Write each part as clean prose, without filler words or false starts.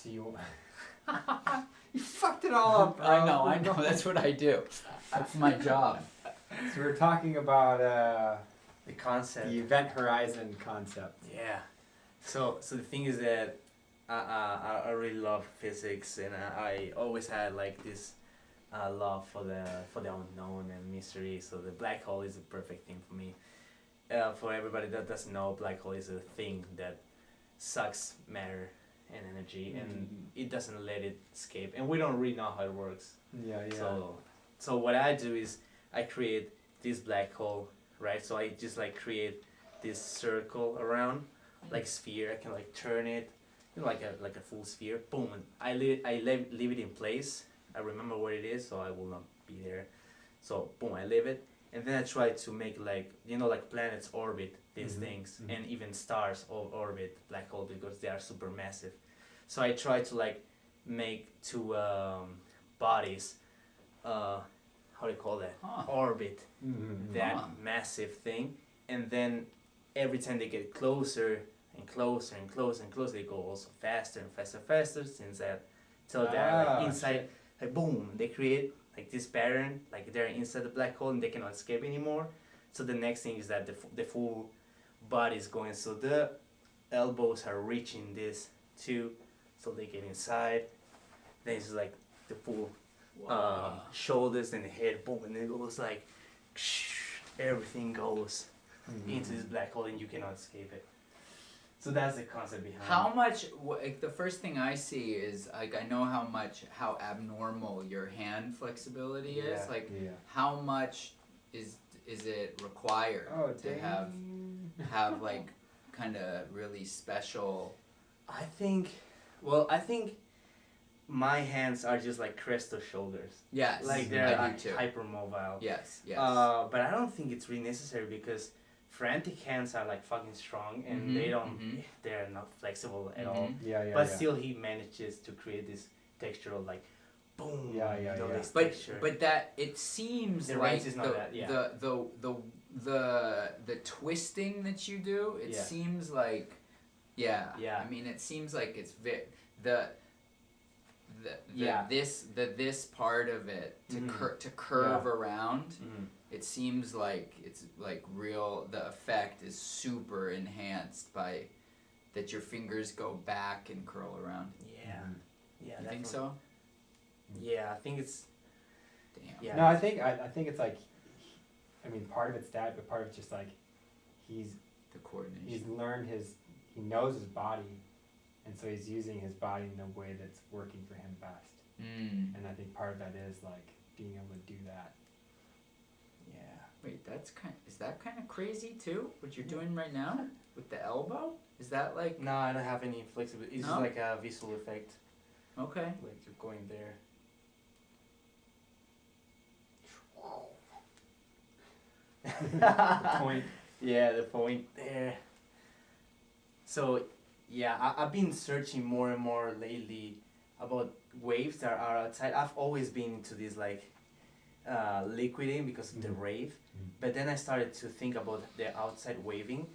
So you you fucked it all up, bro. I know. That's what I do. That's my job. So we're talking about The concept. the event horizon concept. Yeah. So the thing is that I really love physics, and I always had like this love for the unknown and mystery. So the black hole is a perfect thing for me. For everybody that doesn't know, black hole is a thing that sucks matter and energy, and it doesn't let it escape. And we don't really know how it works. Yeah, yeah. So what I do is I create this black hole, right? So I just like create this circle around, like sphere. I can like turn it, like a full sphere. Boom, and I leave it in place. I remember what it is, so I will not be there. So boom, I leave it, and then I try to make like like planets orbit these things, and even stars orbit black hole because they are super massive. So I try to like make two bodies. How do you call that? Orbit that massive thing, and then every time they get closer and closer and closer and closer, they go also faster and faster and faster. Since that, till they're like inside, like boom, they create like this pattern, like they're inside the black hole and they cannot escape anymore. So the next thing is that the full body is going. So the elbows are reaching this too, so they get inside. Then it's like the full. Shoulders and the head, boom, and it goes like everything goes into this black hole and you cannot escape it. So that's the concept behind How much, like the first thing I see is, like I know how abnormal your hand flexibility is, like how much is it required to have like kind of really special. I think my hands are just like crystal shoulders. Yes, like they're like hypermobile. Yes. But I don't think it's really necessary because frantic hands are like fucking strong and they're not flexible at all. But still he manages to create this texture of like boom. But that it seems the like is not the twisting that you do, it seems like I mean it seems like it's this part of it to curve around, it seems like it's like real. The effect is super enhanced by that your fingers go back and curl around. You think so? Yeah, I think it's. Damn. Yeah. No, I think it's like, I mean, part of it's that, but part of it's just like, the coordination. He's learned he knows his body. And so he's using his body in a way that's working for him best. And I think part of that is like being able to do that. Yeah. Wait, is that kind of crazy too? What you're doing right now with the elbow? Is that like? No, I don't have any flexibility. It's just like a visual effect. Okay. Like you're going there. The point. Yeah, the point there. So. Yeah, I've been searching more and more lately about waves that are outside. I've always been into this like liquiding because of the rave, but then I started to think about the outside waving,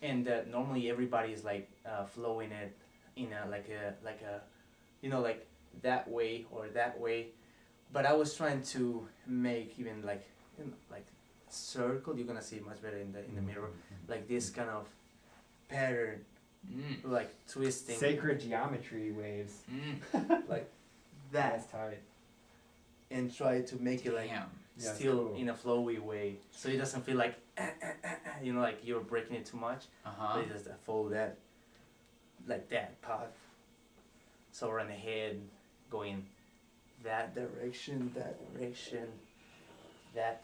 and normally everybody is like flowing it in a like that way or that way, but I was trying to make even like like circle. You're gonna see it much better in the mirror, like this kind of pattern. Like twisting sacred geometry waves like that. That's tight. And try to make it like still in a flowy way, so it doesn't feel like like you're breaking it too much. But it just follow that like that path. So around the head, going that direction, that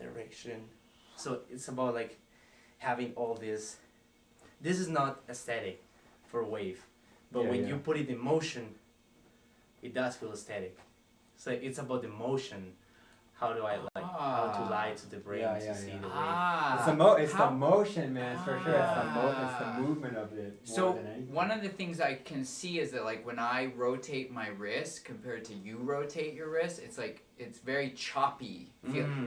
direction. So it's about like having all this. This is not aesthetic for a wave, but when you put it in motion, it does feel aesthetic. So it's about the motion. How do I like how to lie to the brain to see the wave? It's the motion, man, for sure. It's the movement of it. So one of the things I can see is that like when I rotate my wrist compared to you rotate your wrist, it's like it's very choppy.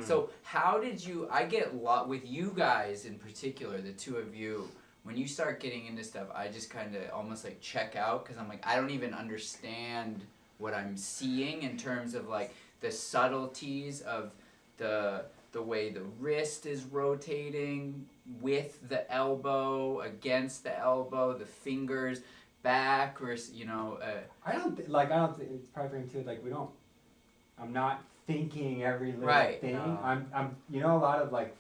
So how did you? I get a lot with you guys in particular, the two of you. when you start getting into stuff, I just kind of almost like check out because I'm like, I don't even understand what I'm seeing in terms of like the subtleties of the way the wrist is rotating with the elbow, against the elbow, the fingers back, or you know. I don't think it's probably too like we don't. I'm not thinking every little thing. No. I'm a lot of like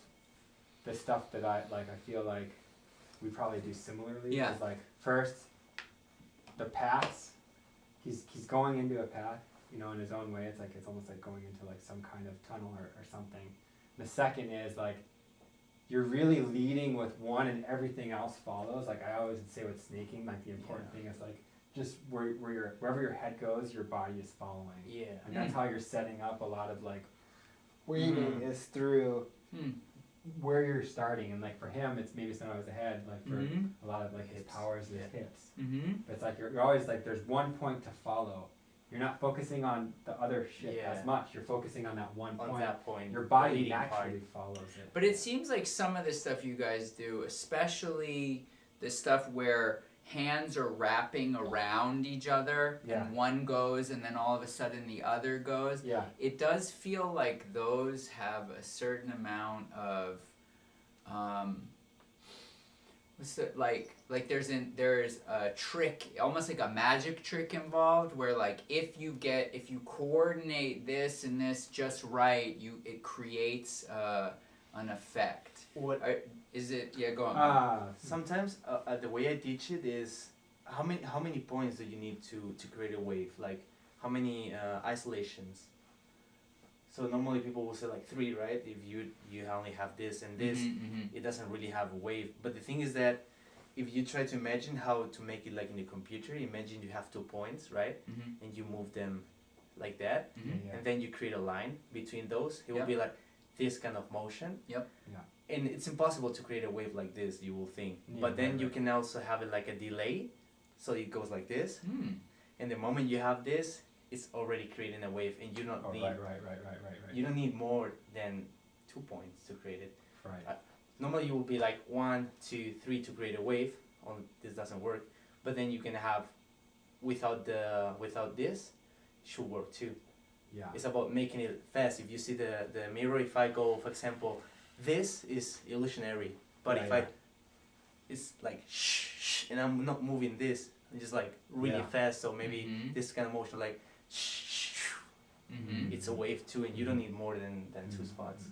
the stuff that I feel like we probably do similarly. Yeah. Is like first the paths. He's going into a path, in his own way. It's almost like going into like some kind of tunnel or something. The second is like you're really leading with one and everything else follows. Like I always say with snaking, like the important thing is like just wherever your head goes, your body is following. Yeah. And that's how you're setting up a lot of like waving is through where you're starting. And like for him, it's not always the head. Like for a lot of like his powers, his hips. But it's like you're always like there's one point to follow. You're not focusing on the other shit as much. You're focusing on that one point. On that point. Your body naturally follows it. But it seems like some of the stuff you guys do, especially the stuff where hands are wrapping around each other and one goes and then all of a sudden the other goes. Yeah. It does feel like those have a certain amount of like there's a trick, almost like a magic trick involved where like if you coordinate this and this just right, it creates an effect. Is it? Yeah, go on. Sometimes the way I teach it is how many points do you need to create a wave? Like how many isolations? So normally people will say like 3, right? If you only have this and this, it doesn't really have a wave. But the thing is that if you try to imagine how to make it like in the computer, imagine you have 2 points, right? And you move them like that, and then you create a line between those. It will be like this kind of motion. Yep. Yeah. And it's impossible to create a wave like this, you will think. But then you can also have it like a delay, so it goes like this. And the moment you have this, it's already creating a wave, and you don't need. Right. You don't need more than 2 points to create it. Right. Normally you will be like 1, 2, 3 to create a wave. This doesn't work, but then you can have without this, should work too. Yeah. It's about making it fast. If you see the mirror, if I go, for example, this is illusionary, but it's like shh, and I'm not moving this. I'm just like really fast. So maybe this kind of motion like shh. It's a wave too, and you don't need more than 2 spots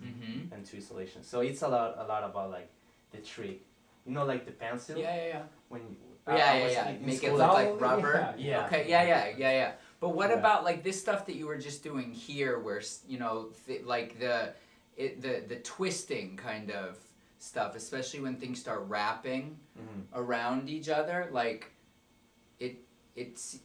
and 2 isolations. So it's a lot about like the trick. Like the pencil. Yeah. When make it look like rubber. Yeah. Okay. Yeah. But what about like this stuff that you were just doing here, where like the twisting kind of stuff, especially when things start wrapping around each other, like it's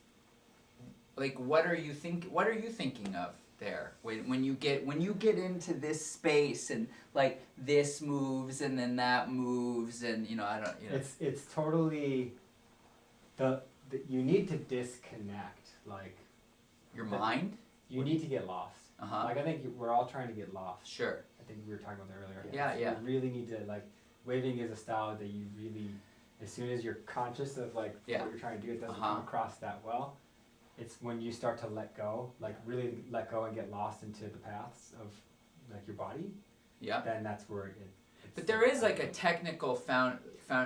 like what are you thinking of there when you get into this space and like this moves and then that moves and it's totally you need to disconnect like your mind. You need to get lost. Like I think we're all trying to get lost. Sure. I think we were talking about that earlier. Yeah. You really need to like waving is a style that you really, as soon as you're conscious of like what you're trying to do, it doesn't come across that well. It's when you start to let go, like really let go and get lost into the paths of like your body. Yeah. Then that's where but there is like a technical foundation.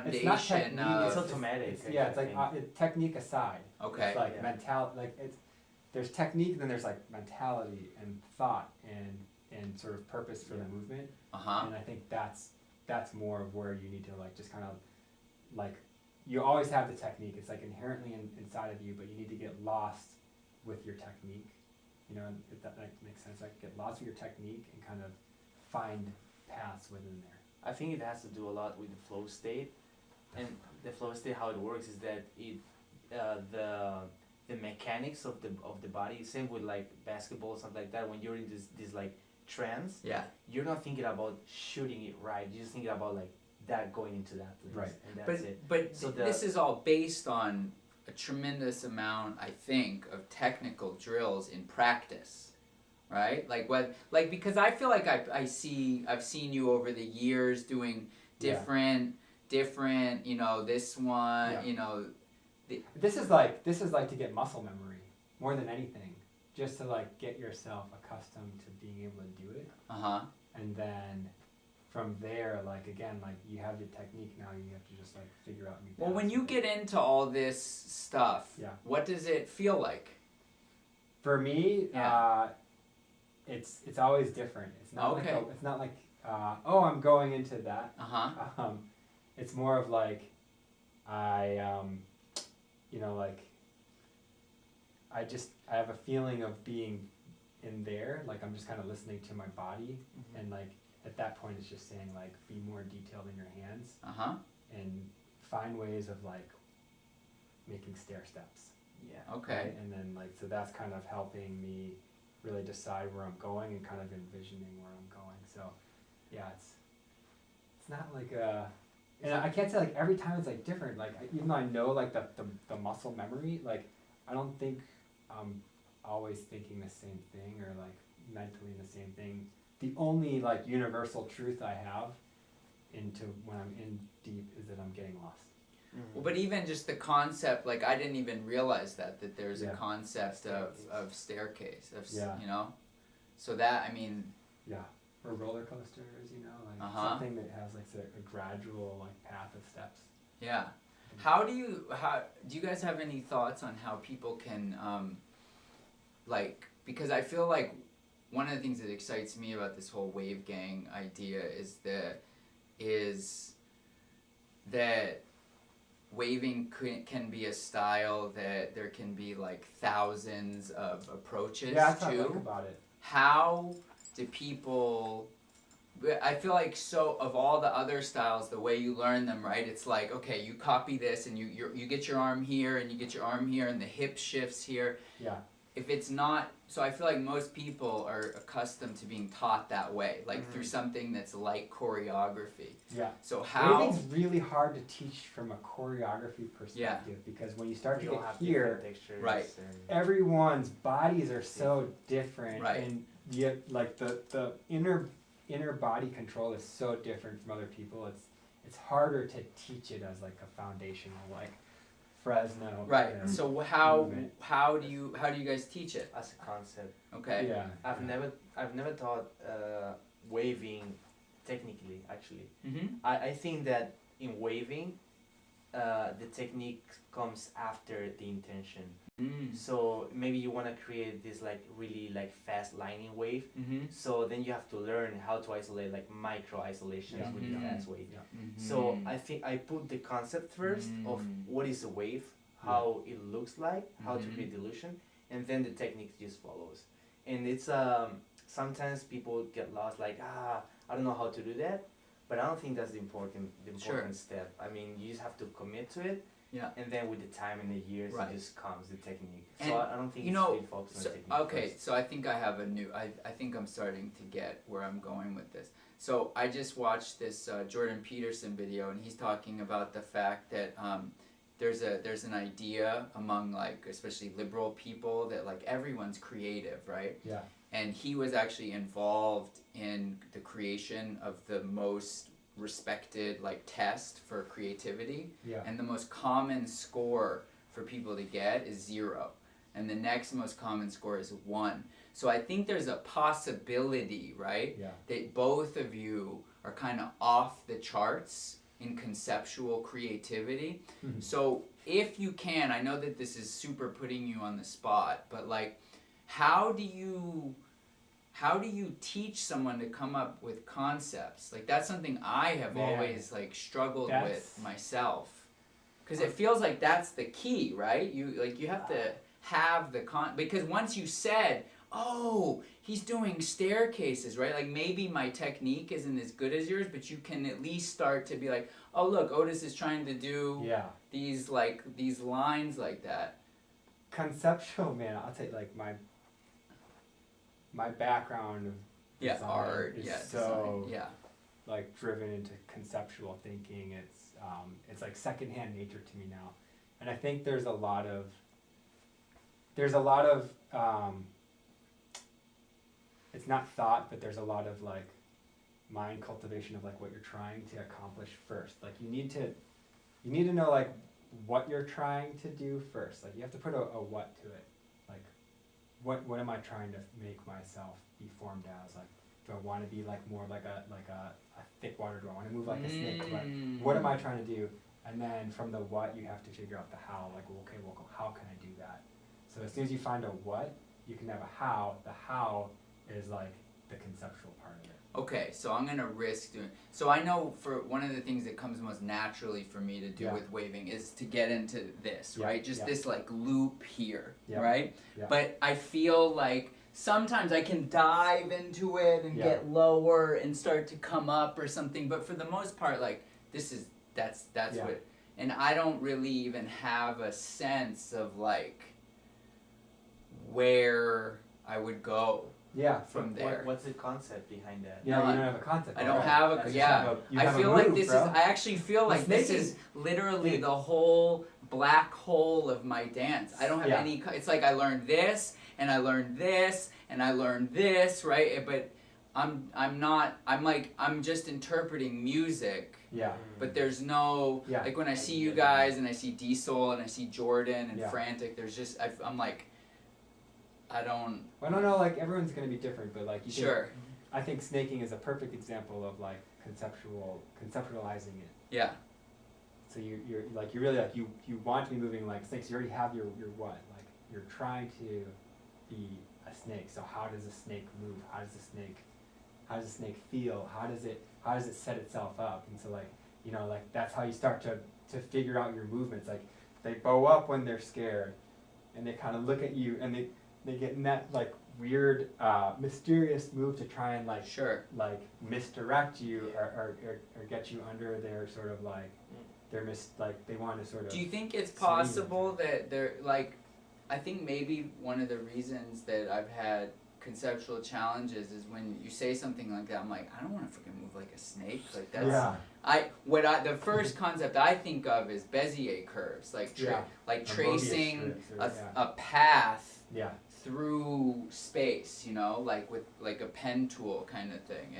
It's not technique. It's automatic. It's like technique aside. Okay. It's like mentality. Like there's technique, then there's like mentality and thought and sort of purpose for the movement. And I think that's more of where you need to like just kind of like you always have the technique. It's like inherently inside of you, but you need to get lost with your technique. If that makes sense. Like get lost with your technique and kind of find paths within there. I think it has to do a lot with the flow state, and the flow state, how it works is that the mechanics of the body. Same with like basketball or something like that. When you're in this like trance, you're not thinking about shooting it right. You're just thinking about like that going into that place. Right. And that's it. But so this is all based on a tremendous amount, I think, of technical drills in practice, right? Because I feel like I've seen you over the years doing different different, this one, This is like to get muscle memory more than anything, just to like get yourself accustomed to being able to do it. And then from there, like again, like you have your technique now, you have to just like figure out new Well, when you get into all this stuff, what does it feel like? For me, it's always different. It's not it's not like oh, I'm going into that. It's more of like I like I have a feeling of being in there, like I'm just kind of listening to my body, and like at that point it's just saying like be more detailed in your hands, and find ways of like making stair steps. Right? And then like so that's kind of helping me really decide where I'm going and kind of envisioning where I'm going. So it's not like and I can't say like every time it's like different. Like even though I know like the muscle memory, like I don't think I'm always thinking the same thing or like mentally the same thing. The only like universal truth I have into when I'm in deep is that I'm getting lost. Well, but even just the concept, like I didn't even realize that there's a concept of staircase, so that, I mean. Or roller coasters, like something that has like a gradual like path of steps. How do you guys have any thoughts on how people can because I feel like one of the things that excites me about this whole wave gang idea is that waving can be a style that there can be like thousands of approaches that's how I like about it. How do people, I feel like so of all the other styles, the way you learn them, right? It's like, okay, you copy this and you get your arm here and you get your arm here and the hip shifts here. If it's not, so I feel like most people are accustomed to being taught that way, like through something that's like choreography. So how... Waving's really hard to teach from a choreography perspective because when you start to get here, everyone's bodies are so different, and yet like the inner body control is so different from other people. It's harder to teach it as like a foundational like Fresno. So how do you guys teach it as a concept? I've never taught waving technically actually. I think that in waving the technique comes after the intention. So maybe you want to create this like really like fast lining wave. So then you have to learn how to isolate like micro isolations with the fast wave. So I think I put the concept first of what is a wave, how it looks like, how to create illusion, and then the technique just follows. And it's sometimes people get lost like I don't know how to do that, but I don't think that's the important step. I mean, you just have to commit to it. And then with the time and the years, it just comes the technique. And so I don't think it's really focused on the technique. Okay, so I think I have I think I'm starting to get where I'm going with this. So I just watched this Jordan Peterson video, and he's talking about the fact that there's an idea among like especially liberal people that like everyone's creative, right? And he was actually involved in the creation of the most respected like test for creativity, and the most common score for people to get is 0, and the next most common score is 1. So I think there's a possibility, right, that both of you are kind of off the charts in conceptual creativity. So if you can, I know that this is super putting you on the spot, but like how do you teach someone to come up with concepts? Like that's something I have always like struggled with myself, because it feels like that's the key, right? You have to have the because once you said, oh, he's doing staircases, right? Like maybe my technique isn't as good as yours, but you can at least start to be like, oh look, Otis is trying to do these lines like that. Conceptual, man. I'll tell you, like my background of design art, is so like driven into conceptual thinking. It's like secondhand nature to me now, and I think there's a lot of it's not thought, but there's a lot of like mind cultivation of like what you're trying to accomplish first. Like you need to know like what you're trying to do first. Like you have to put a what to it. Like what am I trying to make myself be formed as? Like do I want to be like more like a thick water? Do I want to move like a snake? Like what am I trying to do? And then from the what you have to figure out the how. Like well, okay, well how can I do that? So as soon as you find a what, you can have a how. The how is like the conceptual part of it. Okay, so I'm gonna risk doing. So I know for one of the things that comes most naturally for me to do with waving is to get into this, right? Just this like loop here, right? Yeah. But I feel like sometimes I can dive into it and get lower and start to come up or something. But for the most part, like that's what. And I don't really even have a sense of like where I would go. Yeah. From there. What's the concept behind that? Yeah, you don't have a concept. I don't have a. I feel like this is. I actually feel like this is literally the whole black hole of my dance. I don't have any. It's like I learned this and I learned this and I learned this, right? But I'm not. I'm just interpreting music. Yeah. But there's no like when I see you guys and I see D-Soul and I see Jordan and Frantic. There's just I'm like. I don't know, like everyone's gonna be different, but like sure. I think snaking is a perfect example of like conceptualizing it. Yeah. So you're like you really like you want to be moving like snakes. You already have your what? Like you're trying to be a snake. So how does a snake move? How does a snake feel? How does it set itself up? And so like like that's how you start to figure out your movements. Like they bow up when they're scared, and they kind of look at you and they get in that like weird mysterious move to try and like like misdirect you or get you under their sort of like like they want to sort of. Do you think it's possible that they're like I think maybe one of the reasons that I've had conceptual challenges is when you say something like that, I'm like, I don't want to freaking move like a snake. Like that's the first concept I think of is Bezier curves, like tracing a path through space, like with like a pen tool kind of thing.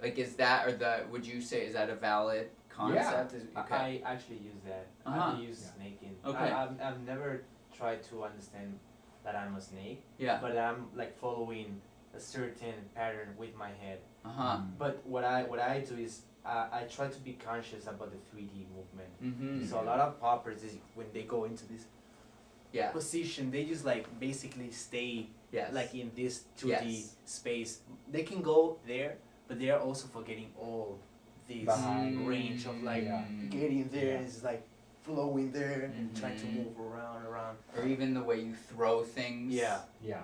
Like is that would you say is that a valid concept? Yeah. I actually use that. I use snaking. Okay. I've never tried to understand that I'm a snake. Yeah. But I'm like following a certain pattern with my head. But what I do is I try to be conscious about the 3D movement. Mm-hmm. So a lot of poppers is when they go into this position, they just like basically stay like in this 2D space. They can go there, but they are also forgetting all this range of like getting there is like flowing there and trying to move around. Or even the way you throw things. Yeah.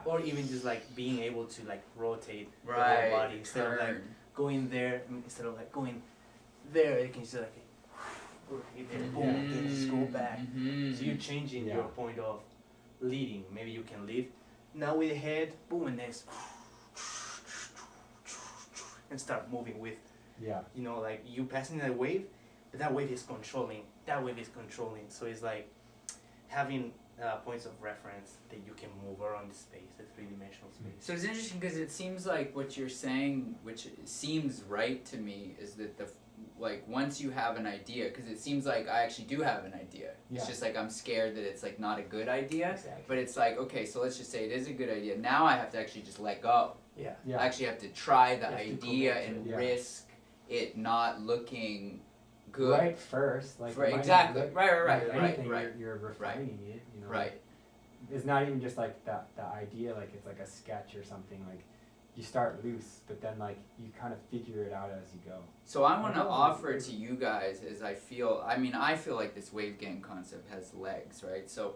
Or even just like being able to like rotate the whole body instead of like going there, instead of like going there, you can just like boom, then just go back. So you're changing your point of leading. Maybe you can lead now with the head, boom, and then and start moving with like you passing that wave, but that wave is controlling. So it's like having points of reference that you can move around the space, the three-dimensional space. So it's interesting because it seems like what you're saying, which seems right to me, is that once you have an idea, because it seems like I actually do have an idea. It's just like I'm scared that it's like not a good idea. Exactly. But it's like, okay, so let's just say it is a good idea. Now I have to actually just let go. Yeah. I actually have to try the idea and risk it not looking good. Right first, like exactly. Right. You're refining it. Right. It's not even just like the idea, like it's like a sketch or something. Like you start loose, but then like you kind of figure it out as you go. So I want to offer to you guys is I feel like this wave gang concept has legs, right? So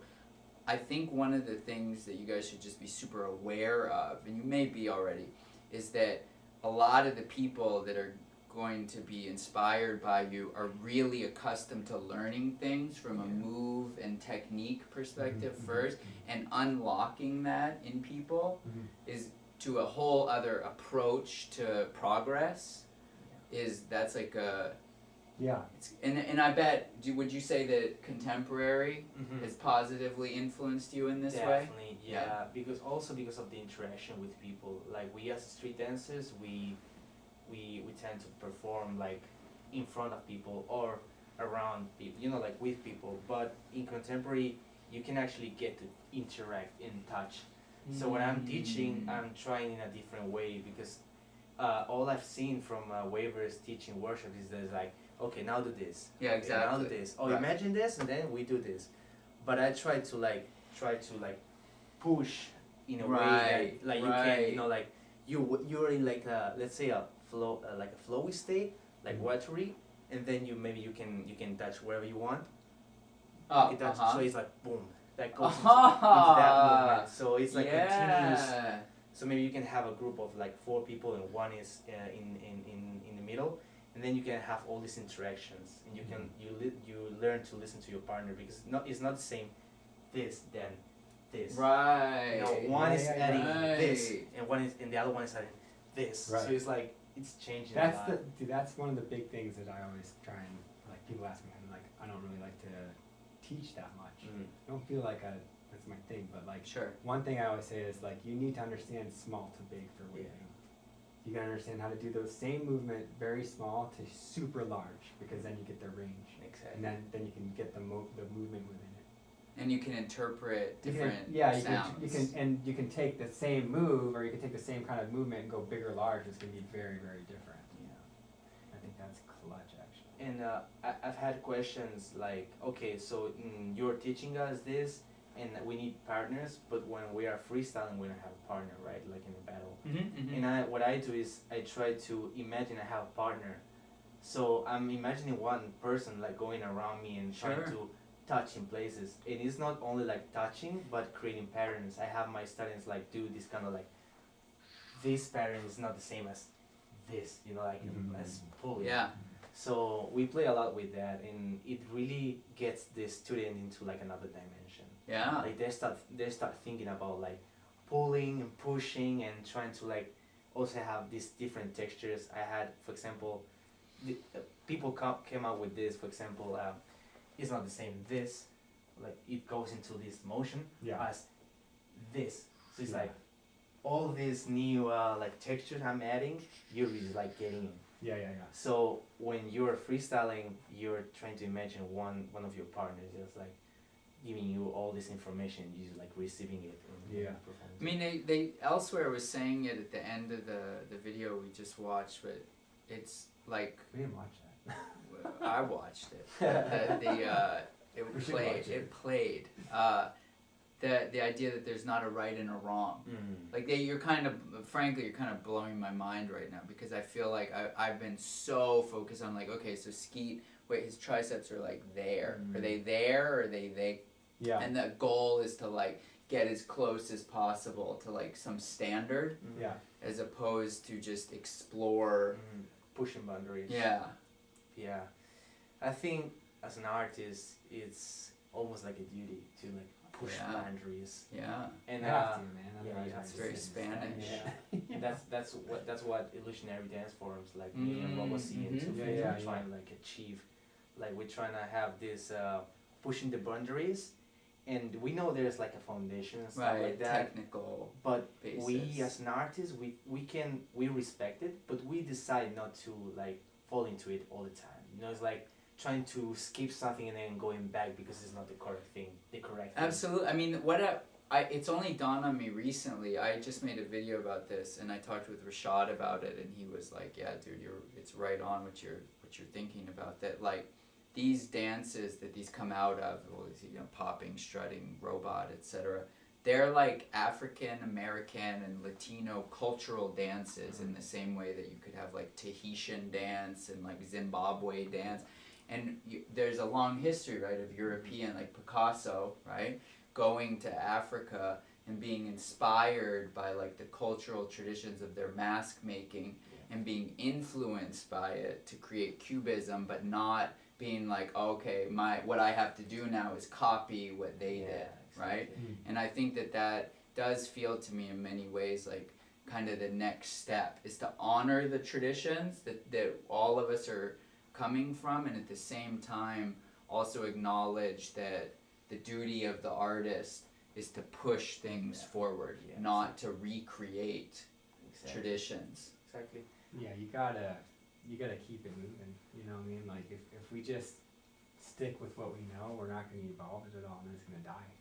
I think one of the things that you guys should just be super aware of, and you may be already, is that a lot of the people that are going to be inspired by you are really accustomed to learning things from a move and technique perspective first, and unlocking that in people is to a whole other approach to progress. That's like a and I bet would you say that contemporary has positively influenced you in this way? Definitely, because of the interaction with people. Like we as street dancers, we tend to perform like in front of people or around people, you know, like with people. But in contemporary, you can actually get to interact and touch. So when I'm teaching, I'm trying in a different way because all I've seen from waivers teaching workshops is there's like, okay, now do this. Yeah, okay, exactly. Now do this. Oh, right. Imagine this, and then we do this. But I try to push in a way that like you can, you know, like you're in like let's say a flow like a flowy state, like watery, and then you can touch wherever you want. You can touch, so it's like boom, that goes into that movement. So it's like continuous. So maybe you can have a group of like 4 people and one is in the middle, and then you can have all these interactions, and you can you learn to listen to your partner because it's not the same this then this. Right. You know, one is adding this, and the other one is adding this. Right. So it's like it's changing. That's one of the big things that I always try and like. People ask me, I'm like, I don't really like to teach that much. I don't feel like that's my thing, but like one thing I always say is like you need to understand small to big for waving. You gotta understand how to do those same movement very small to super large because then you get the range. Exactly. And then you can get the movement within it. And you can interpret different sounds. You can take the same move or you can take the same kind of movement and go big or large. It's gonna be very, very different. I think that's clutch actually. And I've had questions like, okay, so you're teaching us this, and we need partners, but when we are freestyling, we don't have a partner, right? Like in a battle. And what I do is I try to imagine I have a partner. So I'm imagining one person like going around me and trying to touch in places. And it's not only like touching, but creating patterns. I have my students like do this kind of like, this pattern is not the same as this, you know, like as pulling. Yeah. So we play a lot with that, and it really gets the student into like another dimension. Yeah. Like they start thinking about like pulling and pushing and trying to like also have these different textures. I had, for example, people came out with this. For example, it's not the same. This, like it goes into this motion as this. So it's like all these new like textures I'm adding. You're really like getting in. Yeah. So when you're freestyling, you're trying to imagine one of your partners just like giving you all this information, you like receiving it. I mean, they elsewhere was saying it at the end of the video we just watched, but it's like we didn't watch that. I watched it. It played. The idea that there's not a right and a wrong. Like you're kind of blowing my mind right now because I feel like I've been so focused on like, okay, so Skeet, wait, his triceps are like there. Are they there or are they? Yeah. And the goal is to like get as close as possible to like some standard. Yeah. As opposed to just explore. Pushing boundaries. Yeah. Yeah. I think as an artist, it's almost like a duty to like push boundaries. Yeah. And it's very Spanish. Yeah. that's what illusionary dance forms like me and Robo see into trying to like achieve. Like we're trying to have this pushing the boundaries, and we know there's like a foundation and stuff like that. Technical. But basis. We as an artist, we respect it, but we decide not to like fall into it all the time. You know, it's like trying to skip something and then going back because it's not the correct thing. Absolutely. I mean, it's only dawned on me recently. I just made a video about this, and I talked with Rashad about it, and he was like, "Yeah, dude, it's right on what you're thinking about that. Like, these dances that these come out of, popping, strutting, robot, etc. They're like African American and Latino cultural dances in the same way that you could have like Tahitian dance and like Zimbabwe dance." And there's a long history, right, of European, like Picasso, right, going to Africa and being inspired by like the cultural traditions of their mask making and being influenced by it to create Cubism, but not being like, okay, what I have to do now is copy what they did, right? And I think that does feel to me in many ways like kind of the next step is to honor the traditions that all of us are coming from, and at the same time also acknowledge that the duty of the artist is to push things forward, not to recreate traditions. Exactly. Yeah, you gotta keep it moving. You know what I mean? Like if we just stick with what we know, we're not gonna evolve it at all, and it's gonna die.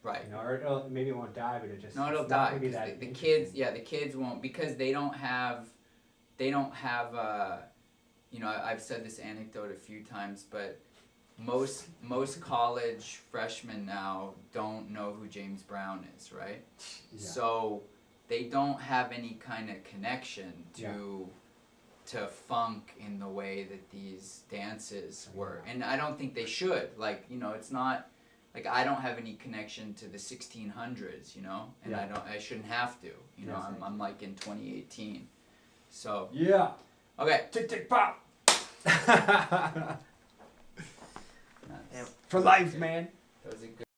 Right. You know, or maybe it won't die, but it just no, it'll die. The kids, the kids won't, because they don't have. You know, I've said this anecdote a few times, but most college freshmen now don't know who James Brown is, right? Yeah. So they don't have any kind of connection to funk in the way that these dances were, and I don't think they should. Like, you know, it's not like I don't have any connection to the 1600s, you know, and I shouldn't have to. You know, I'm like in 2018, so yeah. Okay. Tick tick pop. Nice. For life, man. That was a good.